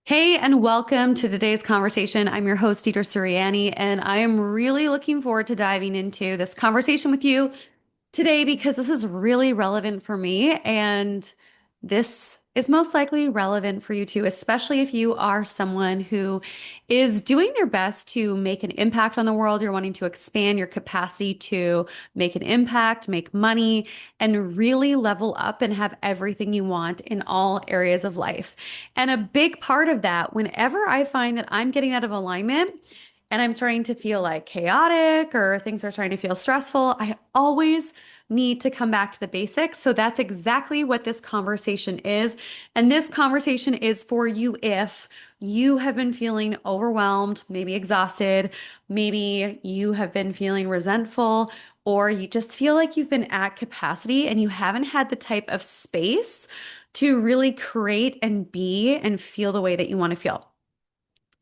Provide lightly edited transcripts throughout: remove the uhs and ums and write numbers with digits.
Hey, and welcome to today's conversation. I'm your host, Deidre Sirianni, and I am really looking forward to diving into this conversation with you today because this is really relevant for me, and this is most likely relevant for you too, especially if you are someone who is doing their best to make an impact on the world. You're wanting to expand your capacity to make an impact, make money, and really level up and have everything you want in all areas of life. And a big part of that, whenever I find that I'm getting out of alignment, and I'm starting to feel like chaotic or things are starting to feel stressful, I always need to come back to the basics. So that's exactly what this conversation is. And this conversation is for you if you have been feeling overwhelmed, maybe exhausted, maybe you have been feeling resentful, or you just feel like you've been at capacity and you haven't had the type of space to really create and be and feel the way that you want to feel.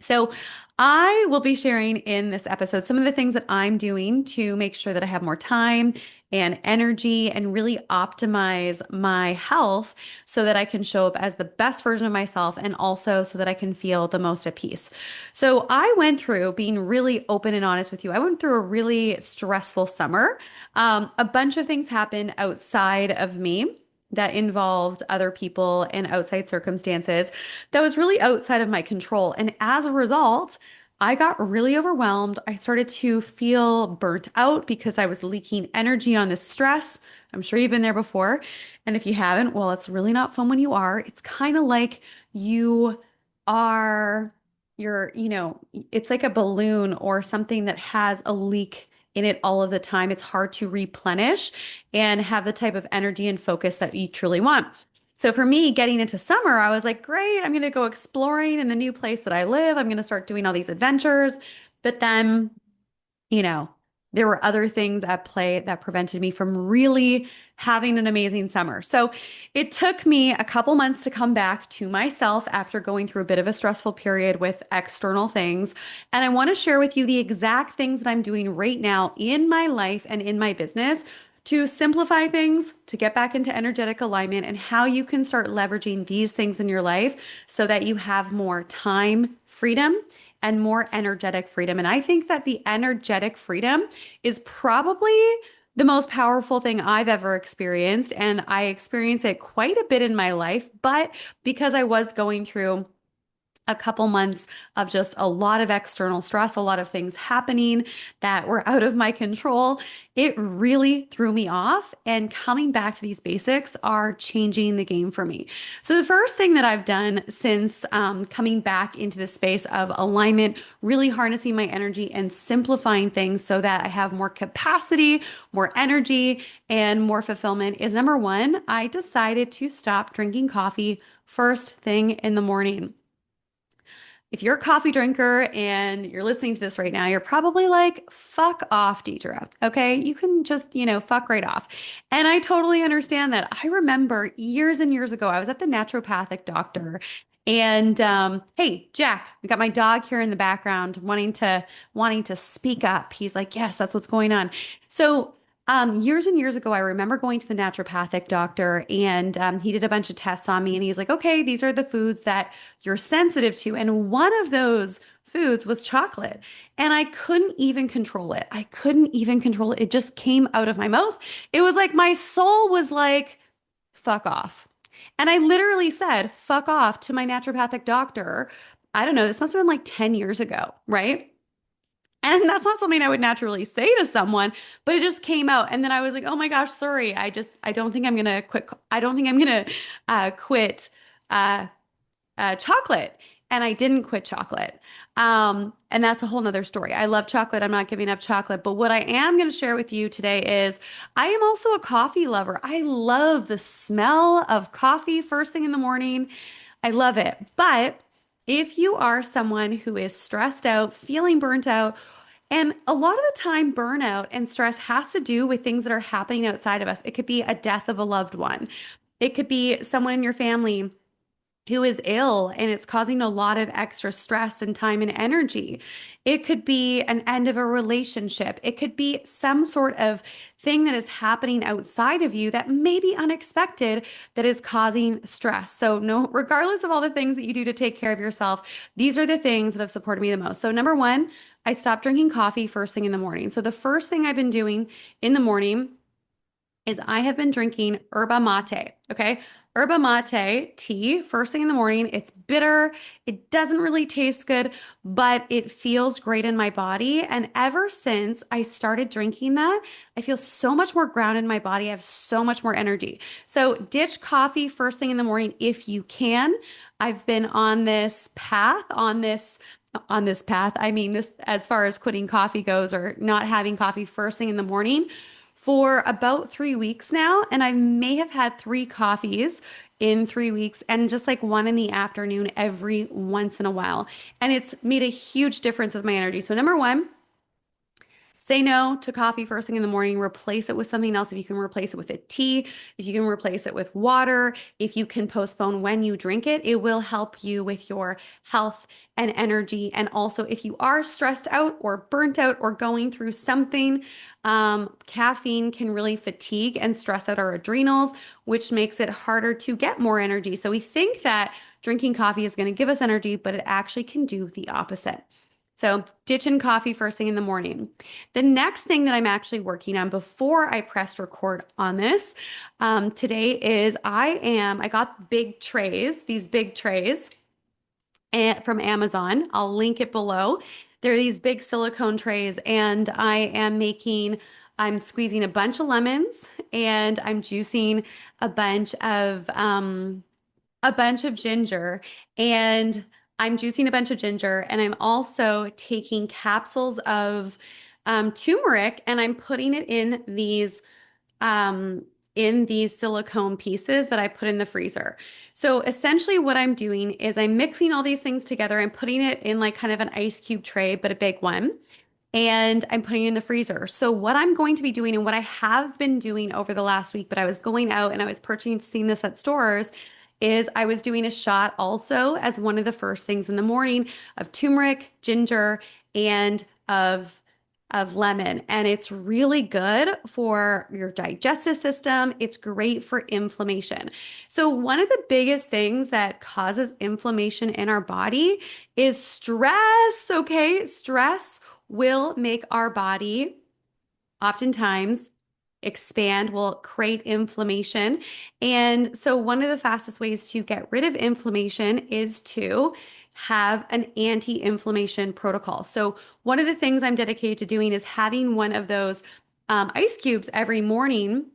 So, I will be sharing in this episode some of the things that I'm doing to make sure that I have more time and energy and really optimize my health so that I can show up as the best version of myself and also so that I can feel the most at peace. So, I went through being really open and honest with you. I went through a really stressful summer. A bunch of things happened outside of me that involved other people and outside circumstances that was really outside of my control. And as a result, I got really overwhelmed. I started to feel burnt out because I was leaking energy on this stress. I'm sure you've been there before. And if you haven't, well, it's really not fun when you are. It's kind of like you are, it's like a balloon or something that has a leak in it all of the time. It's hard to replenish and have the type of energy and focus that you truly want. So for me, getting into summer, I was like, great, I'm going to go exploring in the new place that I live. I'm going to start doing all these adventures. But then, you know, there were other things at play that prevented me from really having an amazing summer. So it took me a couple months to come back to myself after going through a bit of a stressful period with external things. And I want to share with you the exact things that I'm doing right now in my life and in my business to simplify things, to get back into energetic alignment, and how you can start leveraging these things in your life so that you have more time freedom and more energetic freedom. And I think that the energetic freedom is probably the most powerful thing I've ever experienced. And I experience it quite a bit in my life. But because I was going through a couple months of just a lot of external stress, a lot of things happening that were out of my control. It really threw me off, and coming back to these basics are changing the game for me. So, the first thing that I've done since coming back into the space of alignment, really harnessing my energy and simplifying things so that I have more capacity, more energy, and more fulfillment is number one, I decided to stop drinking coffee first thing in the morning. If you're a coffee drinker and you're listening to this right now, you're probably like, fuck off, Deidre. Okay. You can just, fuck right off. And I totally understand that. I remember years and years ago, I was at the naturopathic doctor. And hey, Jack, we got my dog here in the background wanting to speak up. He's like, yes, that's what's going on. So years and years ago, I remember going to the naturopathic doctor and he did a bunch of tests on me and he's like, okay, these are the foods that you're sensitive to. And one of those foods was chocolate. And I couldn't even control it. I couldn't even control it. It just came out of my mouth. It was like my soul was like, fuck off. And I literally said, fuck off to my naturopathic doctor. I don't know, this must have been like 10 years ago, right? And that's not something I would naturally say to someone, but it just came out. And then I was like, oh my gosh, sorry. I don't think I'm gonna quit. I don't think I'm gonna quit uh, chocolate. And I didn't quit chocolate. And that's a whole nother story. I love chocolate. I'm not giving up chocolate. But what I am going to share with you today is I am also a coffee lover. I love the smell of coffee first thing in the morning. I love it. But if you are someone who is stressed out, feeling burnt out, and a lot of the time, burnout and stress has to do with things that are happening outside of us. It could be a death of a loved one. It could be someone in your family who is ill and it's causing a lot of extra stress and time and energy. It could be an end of a relationship. It could be some sort of thing that is happening outside of you that may be unexpected that is causing stress. So, no, regardless of all the things that you do to take care of yourself, these are the things that have supported me the most. So, number one, I stopped drinking coffee first thing in the morning. So, the first thing I've been doing in the morning is I have been drinking yerba mate. Okay. Yerba mate tea first thing in the morning. It's bitter. It doesn't really taste good, but it feels great in my body. And ever since I started drinking that, I feel so much more grounded in my body. I have so much more energy. So ditch coffee first thing in the morning if you can. I've been on this path, I mean this as far as quitting coffee goes or not having coffee first thing in the morning for about 3 weeks now. And I may have had three coffees in 3 weeks and just like one in the afternoon every once in a while. And it's made a huge difference with my energy. So, number one, say no to coffee first thing in the morning. Replace it with something else. If you can replace it with a tea, if you can replace it with water, if you can postpone when you drink it, it will help you with your health and energy. And also, if you are stressed out or burnt out or going through something, caffeine can really fatigue and stress out our adrenals, which makes it harder to get more energy. So we think that drinking coffee is going to give us energy, but it actually can do the opposite. So, ditching coffee first thing in the morning. The next thing that I'm actually working on before I pressed record on this today is I got big trays, these big trays from Amazon. I'll link it below. They're these big silicone trays, and I'm squeezing a bunch of lemons and I'm juicing a bunch of ginger and I'm juicing a bunch of ginger and I'm also taking capsules of turmeric and I'm putting it in these silicone pieces that I put in the freezer. So essentially what I'm doing is I'm mixing all these things together. I'm putting it in like kind of an ice cube tray, but a big one. And I'm putting it in the freezer. So what I'm going to be doing and what I have been doing over the last week, but I was going out and I was purchasing this at stores, is I was doing a shot also as one of the first things in the morning of turmeric, ginger, and of lemon. And it's really good for your digestive system. It's great for inflammation. So one of the biggest things that causes inflammation in our body is stress. Okay. Stress will make our body oftentimes expand, will create inflammation. And so, one of the fastest ways to get rid of inflammation is to have an anti-inflammation protocol. So, one of the things I'm dedicated to doing is having one of those ice cubes every morning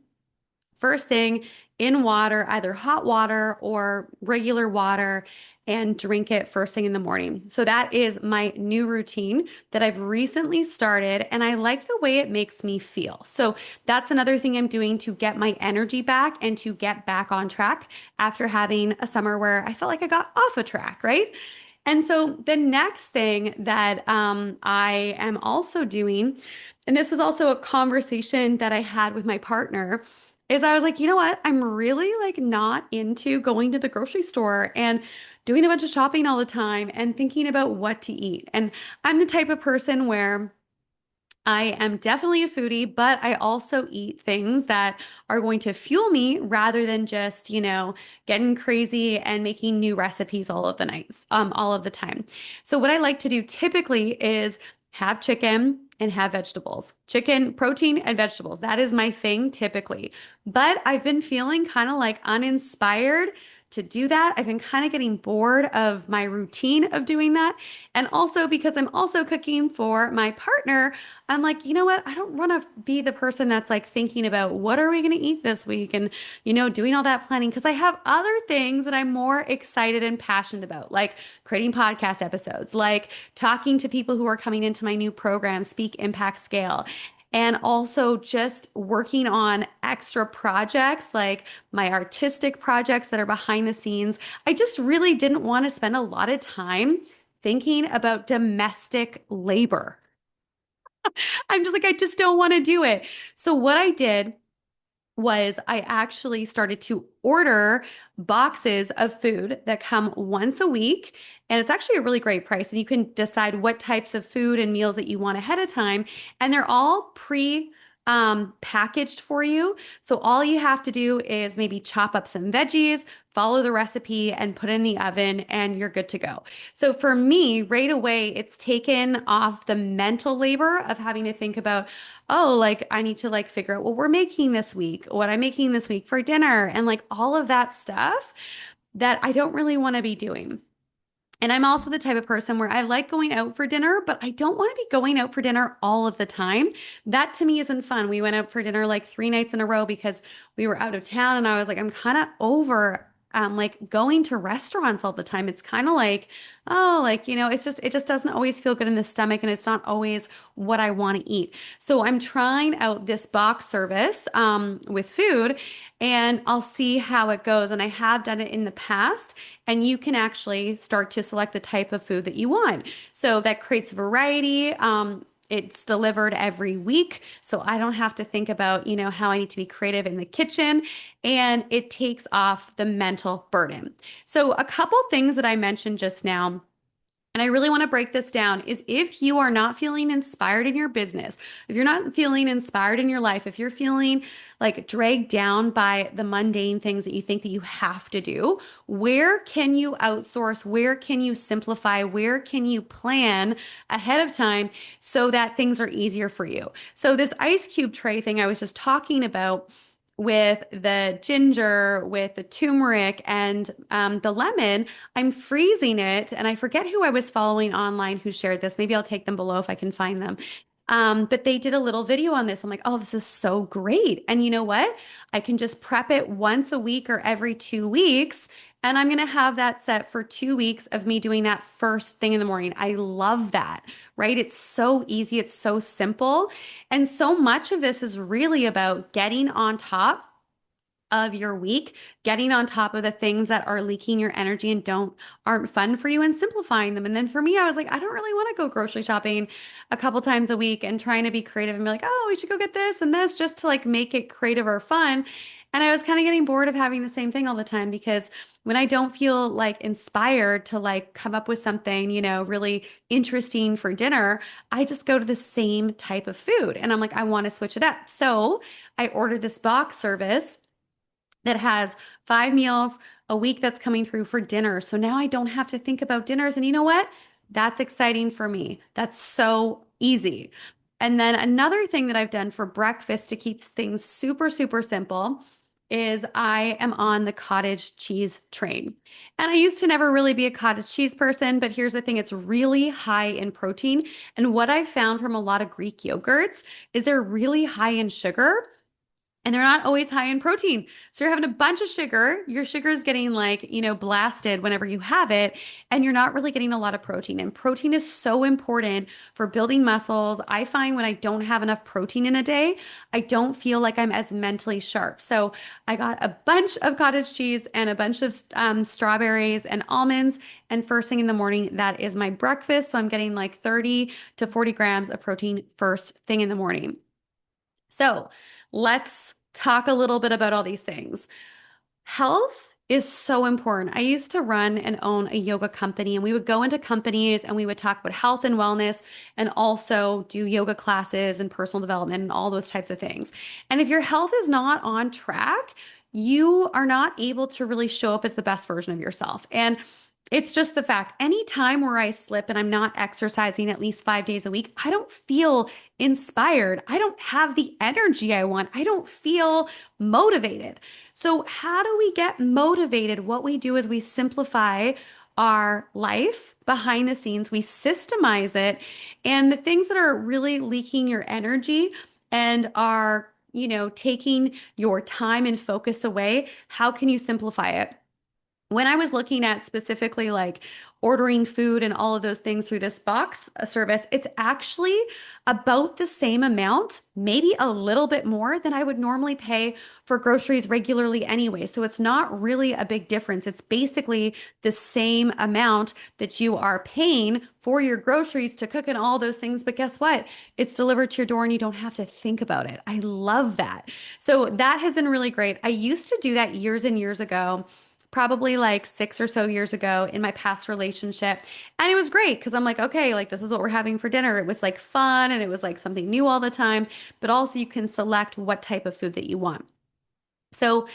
first thing in water, either hot water or regular water, and drink it first thing in the morning. So that is my new routine that I've recently started, and I like the way it makes me feel. So that's another thing I'm doing to get my energy back and to get back on track after having a summer where I felt like I got off a track, right? And so the next thing that I am also doing, and this was also a conversation that I had with my partner, is I was like, you know what? I'm really like not into going to the grocery store and doing a bunch of shopping all the time and thinking about what to eat. And I'm the type of person where I am definitely a foodie, but I also eat things that are going to fuel me rather than just, getting crazy and making new recipes all of the time. So what I like to do typically is have chicken and have vegetables. Chicken, protein, and vegetables. That is my thing typically. But I've been feeling kind of like uninspired to do that. I've been kind of getting bored of my routine of doing that. And also because I'm also cooking for my partner, I'm like, you know what? I don't want to be the person that's like thinking about what are we going to eat this week and, doing all that planning because I have other things that I'm more excited and passionate about, like creating podcast episodes, like talking to people who are coming into my new program, Speak Impact Scale. And also just working on extra projects like my artistic projects that are behind the scenes. I just really didn't want to spend a lot of time thinking about domestic labor. I'm just like, I just don't want to do it. So what I did was I actually started to order boxes of food that come once a week. And it's actually a really great price. And you can decide what types of food and meals that you want ahead of time. And they're all packaged for you. So all you have to do is maybe chop up some veggies, follow the recipe, and put it in the oven, and you're good to go. So for me, right away, it's taken off the mental labor of having to think about, oh, like I need to like figure out what we're making this week, what I'm making this week for dinner, and like all of that stuff that I don't really want to be doing. And I'm also the type of person where I like going out for dinner, but I don't want to be going out for dinner all of the time. That to me isn't fun. We went out for dinner like 3 nights in a row because we were out of town, and I was like, I'm kind of over like going to restaurants all the time. It's kind of like, oh, like, it just doesn't always feel good in the stomach, and it's not always what I want to eat. So I'm trying out this box service with food, and I'll see how it goes. And I have done it in the past, and you can actually start to select the type of food that you want. So that creates variety. It's delivered every week, so I don't have to think about, how I need to be creative in the kitchen, and it takes off the mental burden. So a couple things that I mentioned just now, and I really want to break this down, is if you are not feeling inspired in your business, if you're not feeling inspired in your life, if you're feeling like dragged down by the mundane things that you think that you have to do, where can you outsource? Where can you simplify? Where can you plan ahead of time so that things are easier for you? So this ice cube tray thing I was just talking about, with the ginger, with the turmeric, and the lemon, I'm freezing it. And I forget who I was following online who shared this. Maybe I'll take them below if I can find them. But they did a little video on this. I'm like, oh, this is so great. And you know what? I can just prep it once a week or every 2 weeks. And I'm going to have that set for 2 weeks of me doing that first thing in the morning. I love that, right? It's so easy. It's so simple. And so much of this is really about getting on top of your week, getting on top of the things that are leaking your energy and aren't fun for you, and simplifying them. And then for me, I was like, I don't really want to go grocery shopping a couple times a week and trying to be creative and be like, oh, we should go get this and this just to like make it creative or fun. And I was kind of getting bored of having the same thing all the time, because when I don't feel like inspired to like come up with something, really interesting for dinner, I just go to the same type of food. And I'm like, I want to switch it up. So I ordered this box service that has 5 meals a week that's coming through for dinner. So now I don't have to think about dinners. And you know what? That's exciting for me. That's so easy. And then another thing that I've done for breakfast to keep things super, super simple is I am on the cottage cheese train. And I used to never really be a cottage cheese person, but here's the thing, it's really high in protein. And what I found from a lot of Greek yogurts is they're really high in sugar, and they're not always high in protein. So you're having a bunch of sugar. Your sugar is getting like, blasted whenever you have it, and you're not really getting a lot of protein. And protein is so important for building muscles. I find when I don't have enough protein in a day, I don't feel like I'm as mentally sharp. So I got a bunch of cottage cheese and a bunch of strawberries and almonds. And first thing in the morning, that is my breakfast. So I'm getting like 30 to 40 grams of protein first thing in the morning. So let's talk a little bit about all these things. Health is so important. I used to run and own a yoga company, and we would go into companies and we would talk about health and wellness, and also do yoga classes and personal development and all those types of things. And if your health is not on track, you are not able to really show up as the best version of yourself. And it's just the fact, any time where I slip and I'm not exercising at least 5 days a week, I don't feel inspired. I don't have the energy I want. I don't feel motivated. So, how do we get motivated? What we do is we simplify our life behind the scenes, we systemize it, and the things that are really leaking your energy and are, taking your time and focus away, how can you simplify it? when I was looking at specifically like ordering food and all of those things through this box service, it's actually about the same amount, maybe a little bit more than I would normally pay for groceries regularly anyway. So it's not really a big difference. It's basically the same amount that you are paying for your groceries to cook and all those things. But guess what? It's delivered to your door and you don't have to think about it. I love that. So that has been really great. I used to do that years and years ago, probably like 6 or so years ago in my past relationship. And it was great because I'm like, okay, like this is what we're having for dinner. It was like fun and it was like something new all the time, but also you can select what type of food that you want. So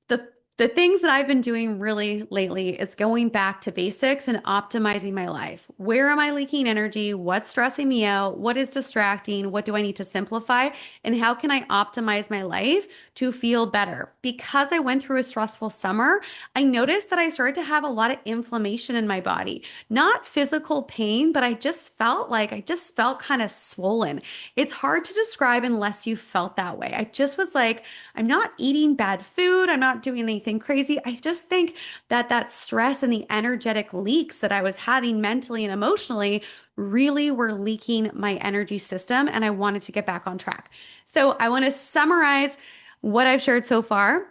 the the things that I've been doing really lately is going back to basics and optimizing my life. Where am I leaking energy? What's stressing me out? What is distracting? What do I need to simplify? And how can I optimize my life to feel better? Because I went through a stressful summer, I noticed that I started to have a lot of inflammation in my body. Not physical pain, but I just felt kind of swollen. It's hard to describe unless you felt that way. I just was like, I'm not eating bad food. I'm not doing anything crazy. I just think that that stress and the energetic leaks that I was having mentally and emotionally really were leaking my energy system, and I wanted to get back on track. So I want to summarize what I've shared so far.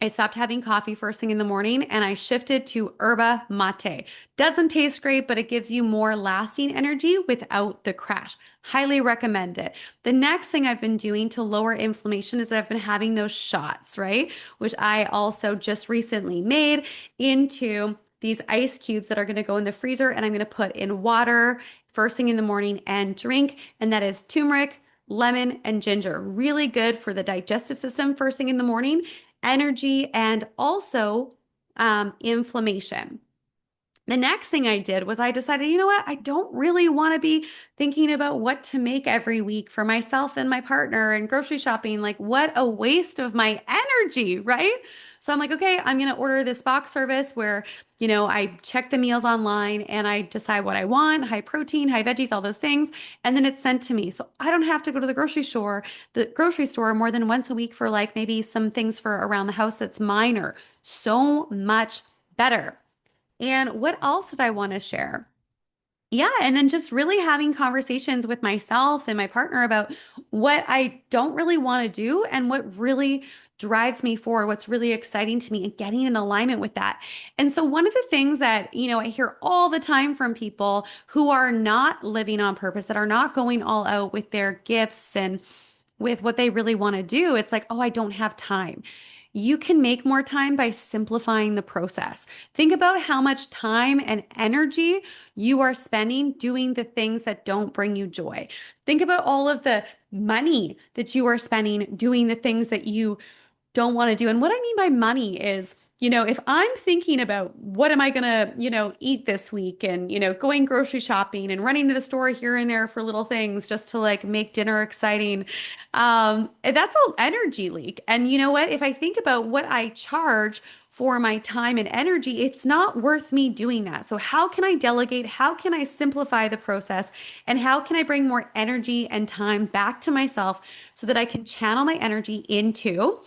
I stopped having coffee first thing in the morning and I shifted to yerba mate. Doesn't taste great, but it gives you more lasting energy without the crash. Highly recommend it. The next thing I've been doing to lower inflammation is I've been having those shots, right? Which I also just recently made into these ice cubes that are going to go in the freezer and I'm going to put in water first thing in the morning and drink. And that is turmeric, lemon, and ginger. Really good for the digestive system first thing in the morning, energy, and also inflammation. The next thing I did was I decided, you know what? I don't really want to be thinking about what to make every week for myself and my partner and grocery shopping. Like, what a waste of my energy, right? So I'm like, okay, I'm going to order this box service where, I check the meals online and I decide what I want, high protein, high veggies, all those things, and then it's sent to me. So I don't have to go to the grocery store more than once a week for like maybe some things for around the house that's minor. So much better. And what else did I want to share? Yeah, and then just really having conversations with myself and my partner about what I don't really want to do and what really drives me forward, what's really exciting to me, and getting in alignment with that. And so, one of the things that, I hear all the time from people who are not living on purpose, that are not going all out with their gifts and with what they really want to do, it's like, oh, I don't have time. You can make more time by simplifying the process. Think about how much time and energy you are spending doing the things that don't bring you joy. Think about all of the money that you are spending doing the things that you don't want to do. And what I mean by money is, if I'm thinking about what am I going to, eat this week and, going grocery shopping and running to the store here and there for little things just to like make dinner exciting, that's all energy leak. And you know what? If I think about what I charge for my time and energy, it's not worth me doing that. So how can I delegate? How can I simplify the process? And how can I bring more energy and time back to myself so that I can channel my energy into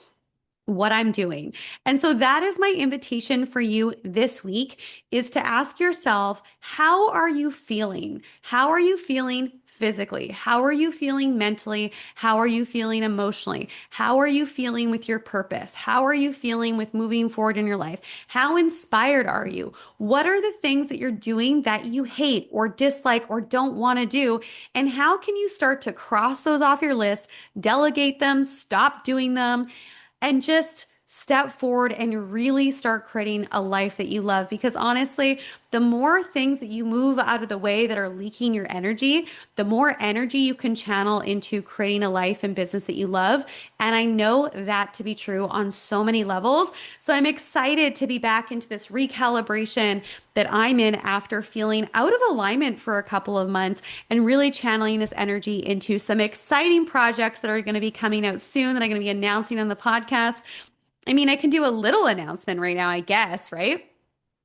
what I'm doing? And so that is my invitation for you this week, is to ask yourself, how are you feeling? How are you feeling physically? How are you feeling mentally? How are you feeling emotionally? How are you feeling with your purpose? How are you feeling with moving forward in your life? How inspired are you? What are the things that you're doing that you hate or dislike or don't want to do? And how can you start to cross those off your list, delegate them, stop doing them, and just step forward and really start creating a life that you love? Because honestly, the more things that you move out of the way that are leaking your energy, the more energy you can channel into creating a life and business that you love. And I know that to be true on so many levels. So I'm excited to be back into this recalibration that I'm in after feeling out of alignment for a couple of months, and really channeling this energy into some exciting projects that are going to be coming out soon that I'm going to be announcing on the podcast. I mean, I can do a little announcement right now, I guess, right?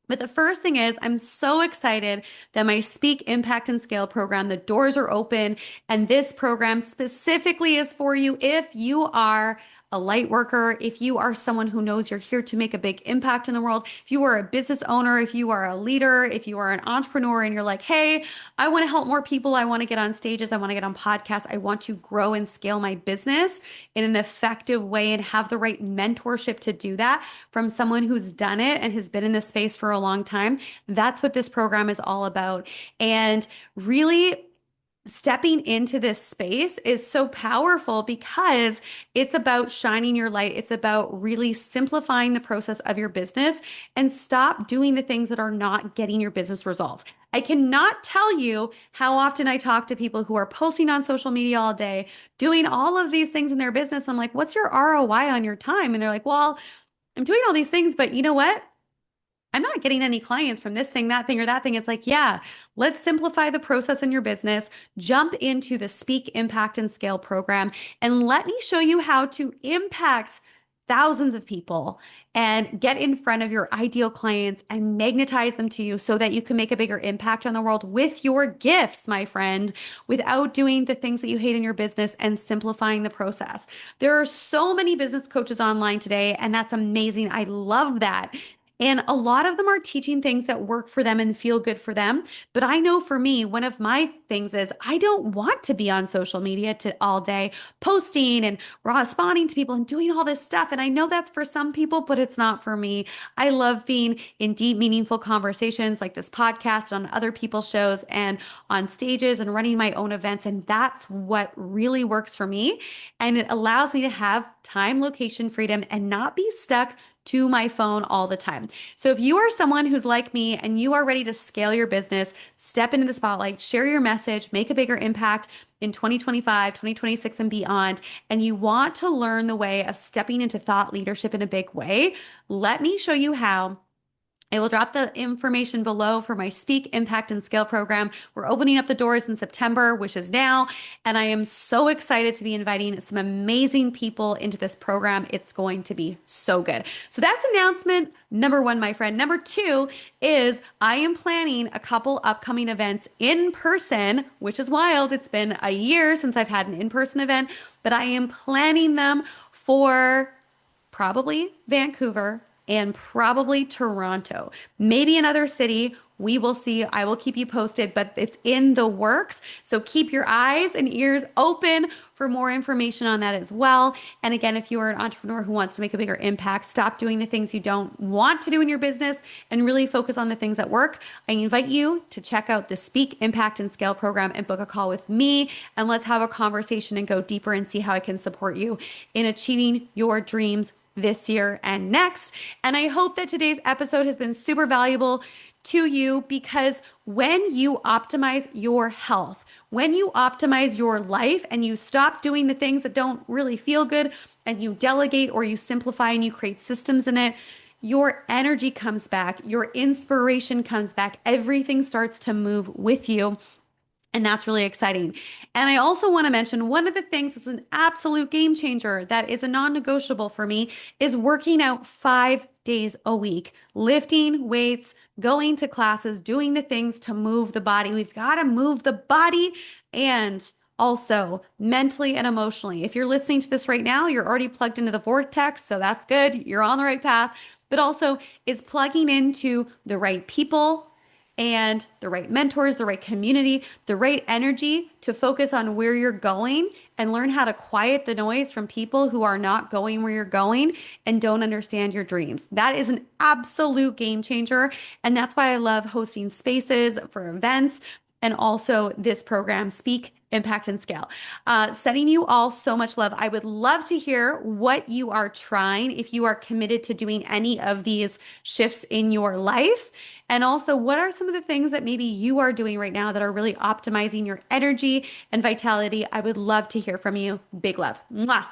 But the first thing is, I'm so excited that my Speak, Impact, and Scale program, the doors are open. And this program specifically is for you if you are a light worker, if you are someone who knows you're here to make a big impact in the world, if you are a business owner, if you are a leader, if you are an entrepreneur and you're like, hey, I want to help more people, I want to get on stages, I want to get on podcasts, I want to grow and scale my business in an effective way and have the right mentorship to do that from someone who's done it and has been in this space for a long time, that's what this program is all about. And really, stepping into this space is so powerful because it's about shining your light. It's about really simplifying the process of your business and stop doing the things that are not getting your business results. I cannot tell you how often I talk to people who are posting on social media all day, doing all of these things in their business. I'm like, what's your ROI on your time? And they're like, well, I'm doing all these things, but you know what? I'm not getting any clients from this thing, that thing, or that thing. It's like, yeah, let's simplify the process in your business, jump into the Speak, Impact, and Scale program, and let me show you how to impact thousands of people and get in front of your ideal clients and magnetize them to you so that you can make a bigger impact on the world with your gifts, my friend, without doing the things that you hate in your business and simplifying the process. There are so many business coaches online today, and that's amazing. I love that. And a lot of them are teaching things that work for them and feel good for them. But I know for me, one of my things is I don't want to be on social media all day posting and responding to people and doing all this stuff. And I know that's for some people, but it's not for me. I love being in deep, meaningful conversations like this podcast on other people's shows and on stages and running my own events. And that's what really works for me. And it allows me to have time, location freedom and not be stuck to my phone all the time. So if you are someone who's like me and you are ready to scale your business, step into the spotlight, share your message, make a bigger impact in 2025, 2026 and beyond, and you want to learn the way of stepping into thought leadership in a big way, let me show you how. I will drop the information below for my Speak, Impact, and Scale program. We're opening up the doors in September, which is now, and I am so excited to be inviting some amazing people into this program. It's going to be so good. So that's announcement number one, my friend. Number two is I am planning a couple upcoming events in person, which is wild. It's been a year since I've had an in-person event, but I am planning them for probably Vancouver and probably Toronto, maybe another city. We will see. I will keep you posted, but it's in the works. So keep your eyes and ears open for more information on that as well. And again, if you are an entrepreneur who wants to make a bigger impact, stop doing the things you don't want to do in your business and really focus on the things that work. I invite you to check out the Speak, Impact, and Scale program and book a call with me. And let's have a conversation and go deeper and see how I can support you in achieving your dreams this year and next. And I hope that today's episode has been super valuable to you because when you optimize your health, when you optimize your life and you stop doing the things that don't really feel good and you delegate or you simplify and you create systems in it, your energy comes back, your inspiration comes back, everything starts to move with you. And that's really exciting. And I also want to mention one of the things that's an absolute game changer that is a non-negotiable for me is working out 5 days a week, lifting weights, going to classes, doing the things to move the body. We've got to move the body and also mentally and emotionally. If you're listening to this right now, you're already plugged into the vortex, so that's good. You're on the right path. But also it's plugging into the right people and the right mentors, the right community, the right energy to focus on where you're going and learn how to quiet the noise from people who are not going where you're going and don't understand your dreams. That is an absolute game changer. And that's why I love hosting spaces for events and also this program, Speak, Impact, and Scale. Sending you all so much love. I would love to hear what you are trying, if you are committed to doing any of these shifts in your life. And also, what are some of the things that maybe you are doing right now that are really optimizing your energy and vitality? I would love to hear from you. Big love. Mwah.